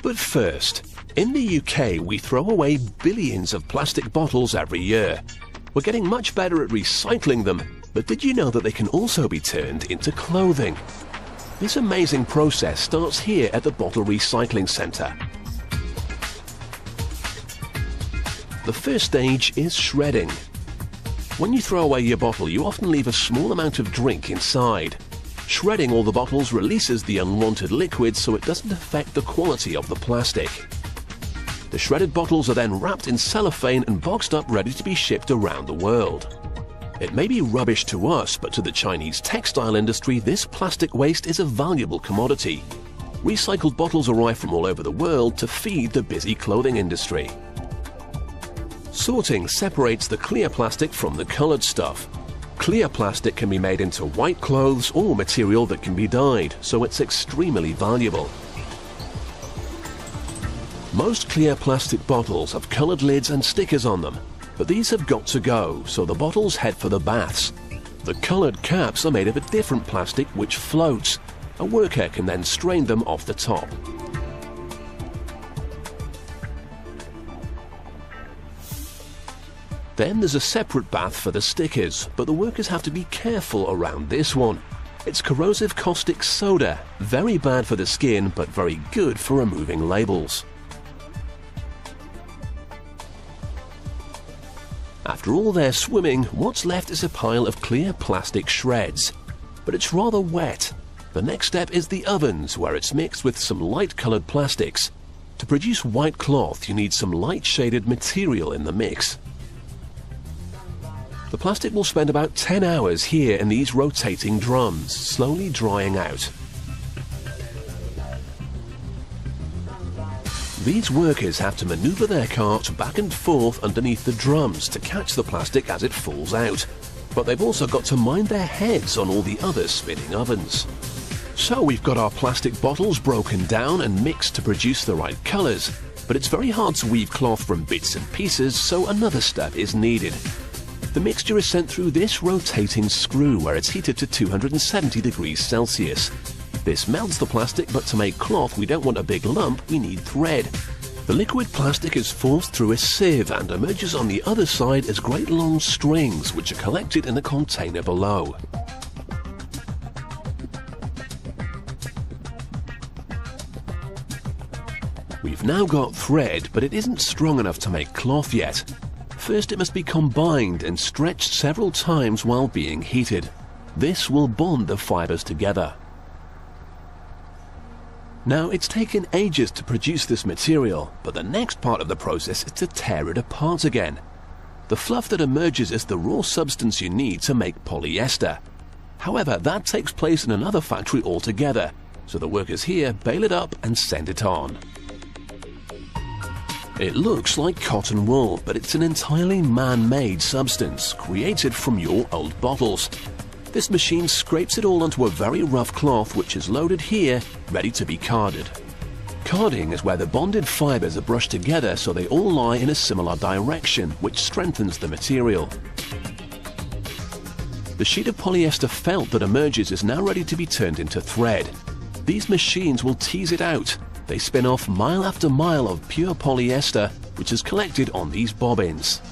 But first, in the UK we throw away billions of plastic bottles every year. We're getting much better at recycling them, but did you know that they can also be turned into clothing? This amazing process starts here at the Bottle Recycling Centre. The first stage is shredding. When you throw away your bottle, you often leave a small amount of drink inside. Shredding all the bottles releases the unwanted liquid so it doesn't affect the quality of the plastic. The shredded bottles are then wrapped in cellophane and boxed up ready to be shipped around the world. It may be rubbish to us, but to the Chinese textile industry, this plastic waste is a valuable commodity. Recycled bottles arrive from all over the world to feed the busy clothing industry. Sorting separates the clear plastic from the colored stuff. Clear plastic can be made into white clothes or material that can be dyed, so it's extremely valuable. Most clear plastic bottles have colored lids and stickers on them, but these have got to go, so the bottles head for the baths. The colored caps are made of a different plastic which floats. A worker can then strain them off the top. Then there's a separate bath for the stickers, but the workers have to be careful around this one. It's corrosive caustic soda, very bad for the skin but very good for removing labels. After all their swimming, what's left is a pile of clear plastic shreds. But it's rather wet. The next step is the ovens, where it's mixed with some light-colored plastics. To produce white cloth, you need some light-shaded material in the mix. The plastic will spend about 10 hours here in these rotating drums, slowly drying out. These workers have to maneuver their cart back and forth underneath the drums to catch the plastic as it falls out. But they've also got to mind their heads on all the other spinning ovens. So we've got our plastic bottles broken down and mixed to produce the right colours. But it's very hard to weave cloth from bits and pieces, so another step is needed. The mixture is sent through this rotating screw where it's heated to 270 degrees Celsius. This melts the plastic, but to make cloth we don't want a big lump, we need thread. The liquid plastic is forced through a sieve and emerges on the other side as great long strings which are collected in a container below. We've now got thread, but it isn't strong enough to make cloth yet. First it must be combined and stretched several times while being heated. This will bond the fibers together. Now, it's taken ages to produce this material, but the next part of the process is to tear it apart again. The fluff that emerges is the raw substance you need to make polyester. However, that takes place in another factory altogether, so the workers here bale it up and send it on. It looks like cotton wool, but it's an entirely man-made substance created from your old bottles. This machine scrapes it all onto a very rough cloth which is loaded here, ready to be carded. Carding is where the bonded fibers are brushed together so they all lie in a similar direction, which strengthens the material. The sheet of polyester felt that emerges is now ready to be turned into thread. These machines will tease it out. They spin off mile after mile of pure polyester, which is collected on these bobbins.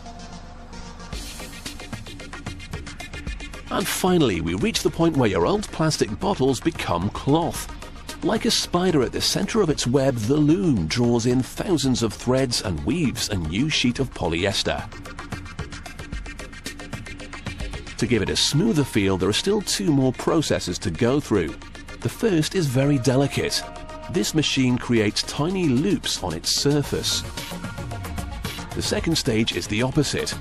And finally, we reach the point where your old plastic bottles become cloth. Like a spider at the center of its web, the loom draws in thousands of threads and weaves a new sheet of polyester. To give it a smoother feel, there are still two more processes to go through. The first is very delicate. This machine creates tiny loops on its surface. The second stage is the opposite.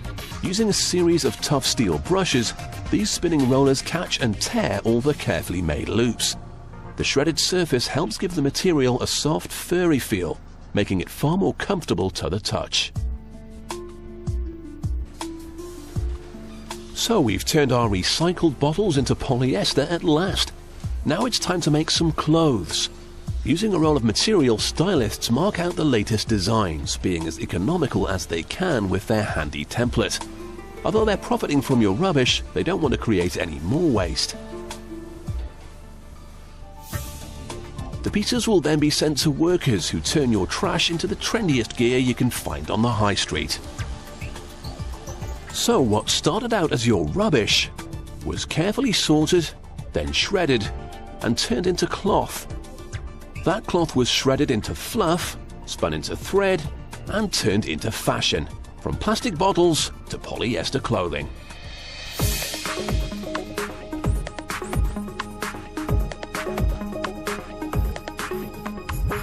Using a series of tough steel brushes, these spinning rollers catch and tear all the carefully made loops. The shredded surface helps give the material a soft, furry feel, making it far more comfortable to the touch. So we've turned our recycled bottles into polyester at last. Now it's time to make some clothes. Using a roll of material, stylists mark out the latest designs, being as economical as they can with their handy template. Although they're profiting from your rubbish, they don't want to create any more waste. The pieces will then be sent to workers who turn your trash into the trendiest gear you can find on the high street. So what started out as your rubbish was carefully sorted, then shredded and turned into cloth. That cloth was shredded into fluff, spun into thread and turned into fashion, from plastic bottles to polyester clothing.